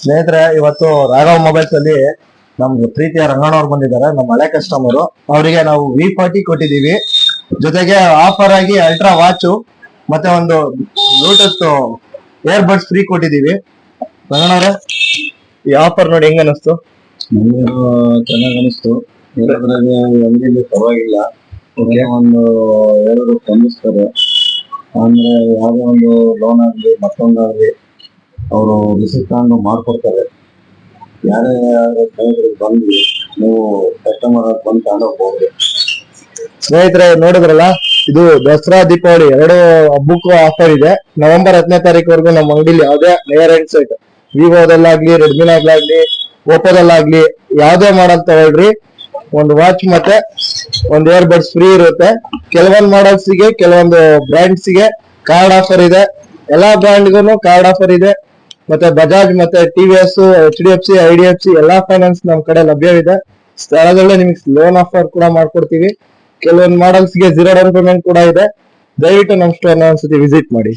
ಸ್ನೇಹಿತರೆ, ಇವತ್ತು ರಾಘವ್ ಮೊಬೈಲ್ಸ್ ಅಲ್ಲಿ ನಮ್ಗೆ ಪ್ರೀತಿಯ ರಂಗಣ್ಣ ಅವ್ರು ಬಂದಿದ್ದಾರೆ, ನಮ್ಮ ಹಳೆ ಕಸ್ಟಮರ್. ಅವರಿಗೆ ನಾವು V40 ಕೊಟ್ಟಿದ್ದೀವಿ. ಜೊತೆಗೆ ಆಫರ್ ಆಗಿ ಅಲ್ಟ್ರಾ ವಾಚ್ ಮತ್ತೆ ಒಂದು ಬ್ಲೂಟೂತ್ ಏರ್ ಬಡ್ಸ್ ಫ್ರೀ ಕೊಟ್ಟಿದ್ದೀವಿ. ರಂಗಣ್ಣ ಅವರೇ, ಈ ಆಫರ್ ನೋಡಿ ಹೆಂಗ ಅನಿಸ್ತು? ನಮ್ಗೆ ಚೆನ್ನಾಗಿ ಅನಿಸ್ತು. ಇರೋದ್ರಾಗೆ ಅಂಗಡಿಲಿ ಪರವಾಗಿಲ್ಲ. ಒಂದು ಎರಡು ಸ್ಪಂದಿಸ್ತಾರೆ. ಅಂದ್ರೆ ಯಾವುದೇ ಒಂದು ಲೋನ್ ಆಗ್ಲಿ ಮತ್ತೊಂದಾಗ್ಲಿ ಅವರು ರಿಸಿಪ್ಟ್ ತಗೊಂಡು ಮಾಡ್ಕೊಡ್ತಾರೆ. ಯಾರೇ ಸ್ನೇಹಿತರಿಗೆ ಬಂದು ನೀವು ಕಸ್ಟಮರ್ ಬಂದು ತಗೊಂಡೋಗ್ಬೋದು. ಸ್ನೇಹಿತರೆ ನೋಡಿದ್ರಲ್ಲ, ಇದು ದಸರಾ ದೀಪಾವಳಿ ಎರಡು ಹಬ್ಬಕ್ಕೂ ಆಫರ್ ಇದೆ. ನವೆಂಬರ್ 10ನೇ ತಾರೀಕುವರೆಗೂ ನಮ್ಮ ಅಂಗಡಿಲಿ ಯಾವುದೇ ನಿಯರ್ ಹ್ಯಾಂಡ್ ಸೆಟ್ ವಿವೋದಲ್ಲಾಗ್ಲಿ ರೆಡ್ಮಿನಾಗ್ಲಾಗ್ಲಿ ಓಪೋದಲ್ಲಾಗ್ಲಿ ಯಾವುದೇ ಮಾಡಲ್ ತಗೊಳ್ರಿ, ಒಂದು ವಾಚ್ ಮತ್ತೆ ಒಂದು ಇಯರ್ ಬಡ್ಸ್ ಫ್ರೀ ಇರುತ್ತೆ. ಕೆಲವೊಂದು ಮಾಡಲ್ಸ್ ಗೆ ಕೆಲವೊಂದು ಬ್ರ್ಯಾಂಡ್ಸ್ ಗೆ ಕಾರ್ಡ್ ಆಫರ್ ಇದೆ. ಎಲ್ಲಾ ಬ್ರ್ಯಾಂಡ್ಗೂ ಕಾರ್ಡ್ ಆಫರ್ ಇದೆ. ಮತ್ತೆ ಬಜಾಜ್ ಮತ್ತೆ TVS HDFC IDFC ಎಲ್ಲಾ ಫೈನಾನ್ಸ್ ನಮ್ ಕಡೆ ಲಭ್ಯವಿದೆ. ಸ್ಥಳದಲ್ಲೇ ನಿಮಗೆ ಲೋನ್ ಆಫರ್ ಕೂಡ ಮಾಡ್ಕೊಡ್ತೀವಿ. ಕೆಲವೊಂದು ಮಾಡಲ್ಸ್ ಗೆ 0 ಡೌನ್ ಪೇಮೆಂಟ್ ಕೂಡ ಇದೆ. ದಯವಿಟ್ಟು ನಮ್ಮ ಸ್ಟೋರ್ ನ ಒಂದ್ಸತಿ ವಿಸಿಟ್ ಮಾಡಿ.